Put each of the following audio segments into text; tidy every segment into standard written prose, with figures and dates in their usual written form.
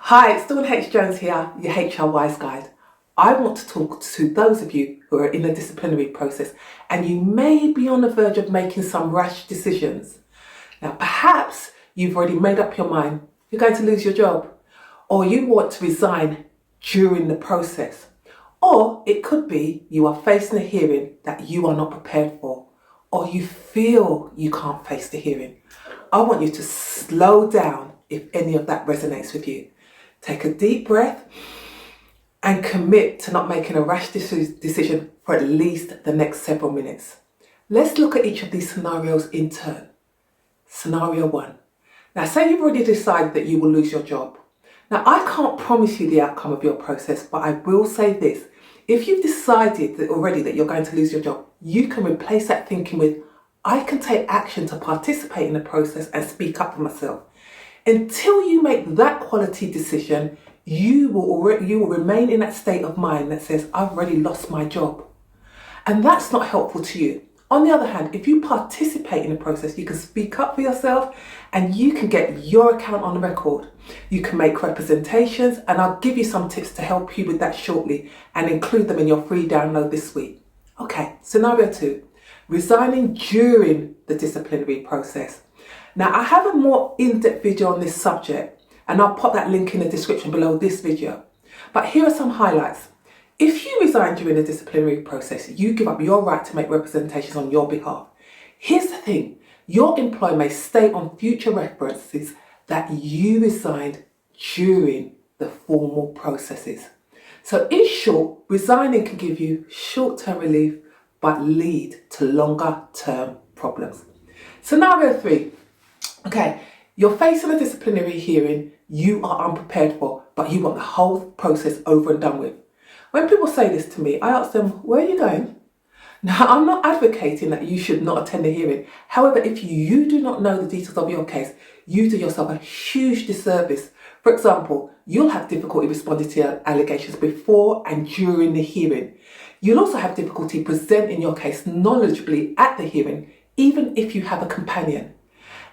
Hi, it's Dawn H. Jones here, your HR Wise Guide. I want to talk to those of you who are in a disciplinary process and you may be on the verge of making some rash decisions. Now, perhaps you've already made up your mind you're going to lose your job, or you want to resign during the process, or it could be you are facing a hearing that you are not prepared for, or you feel you can't face the hearing. I want you to slow down if any of that resonates with you. Take a deep breath and commit to not making a rash decision for at least the next several minutes. Let's look at each of these scenarios in turn. Scenario 1. Now, say you've already decided that you will lose your job. Now, I can't promise you the outcome of your process, but I will say this. If you've decided that already that you're going to lose your job, you can replace that thinking with, I can take action to participate in the process and speak up for myself. Until you make that quality decision, you will remain in that state of mind that says, I've already lost my job. And that's not helpful to you. On the other hand, if you participate in the process, you can speak up for yourself and you can get your account on the record. You can make representations, and I'll give you some tips to help you with that shortly and include them in your free download this week. Okay, scenario 2, resigning during the disciplinary process. Now, I have a more in-depth video on this subject, and I'll pop that link in the description below this video. But here are some highlights. If you resign during the disciplinary process, you give up your right to make representations on your behalf. Here's the thing, your employer may state on future references that you resigned during the formal processes. So in short, resigning can give you short-term relief, but lead to longer-term problems. Scenario 3. Okay, you're facing a disciplinary hearing you are unprepared for, but you want the whole process over and done with. When people say this to me, I ask them, where are you going? Now, I'm not advocating that you should not attend the hearing. However, if you do not know the details of your case, you do yourself a huge disservice. For example, you'll have difficulty responding to allegations before and during the hearing. You'll also have difficulty presenting your case knowledgeably at the hearing, even if you have a companion.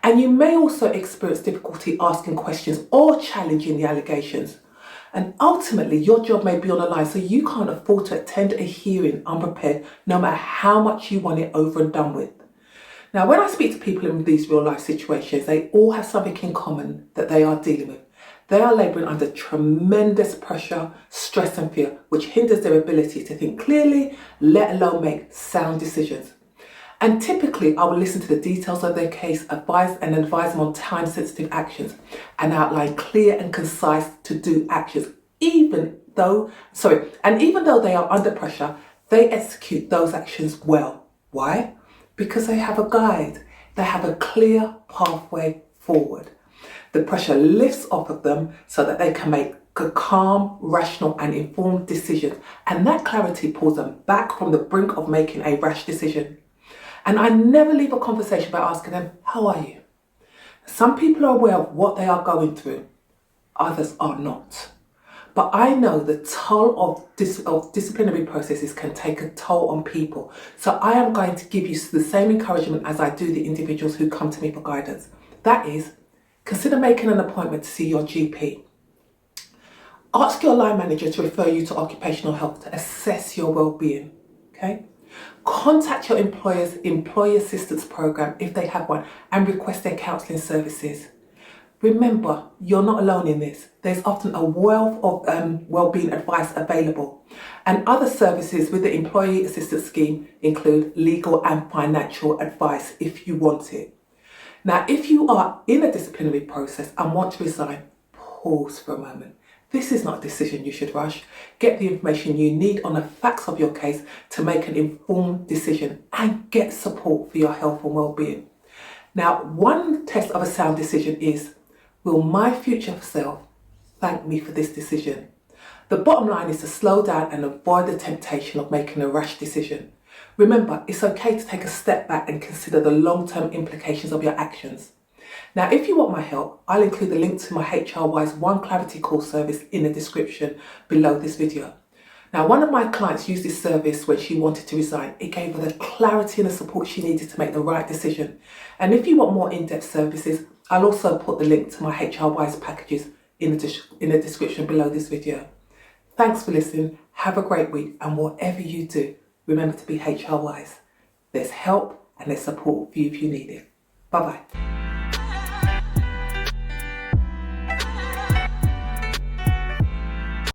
And you may also experience difficulty asking questions or challenging the allegations. And ultimately, your job may be on the line, so you can't afford to attend a hearing unprepared, no matter how much you want it over and done with. Now, when I speak to people in these real life situations, they all have something in common that they are dealing with. They are labouring under tremendous pressure, stress and fear, which hinders their ability to think clearly, let alone make sound decisions. And typically, I will listen to the details of their case, advise them on time-sensitive actions, and outline clear and concise to-do actions. Even though they are under pressure, they execute those actions well. Why? Because they have a guide. They have a clear pathway forward. The pressure lifts off of them so that they can make calm, rational, and informed decisions. And that clarity pulls them back from the brink of making a rash decision. And I never leave a conversation by asking them, how are you? Some people are aware of what they are going through, others are not. But I know the toll of disciplinary processes can take a toll on people. So I am going to give you the same encouragement as I do the individuals who come to me for guidance. That is, consider making an appointment to see your GP. Ask your line manager to refer you to occupational health to assess your well-being. Okay? Contact your employer's employee assistance program if they have one and request their counselling services. Remember, you're not alone in this. There's often a wealth of wellbeing advice available, and other services with the employee assistance scheme include legal and financial advice if you want it. Now, if you are in a disciplinary process and want to resign, pause for a moment. This is not a decision you should rush. Get the information you need on the facts of your case to make an informed decision and get support for your health and well-being. Now, one test of a sound decision is, will my future self thank me for this decision? The bottom line is to slow down and avoid the temptation of making a rash decision. Remember, it's okay to take a step back and consider the long-term implications of your actions. Now, if you want my help, I'll include the link to my HR Wise One Clarity Call service in the description below this video. Now, one of my clients used this service when she wanted to resign. It gave her the clarity and the support she needed to make the right decision. And if you want more in-depth services, I'll also put the link to my HR Wise packages in the description below this video. Thanks for listening. Have a great week, and whatever you do, remember to be HR wise. There's help and there's support for you if you need it. Bye bye.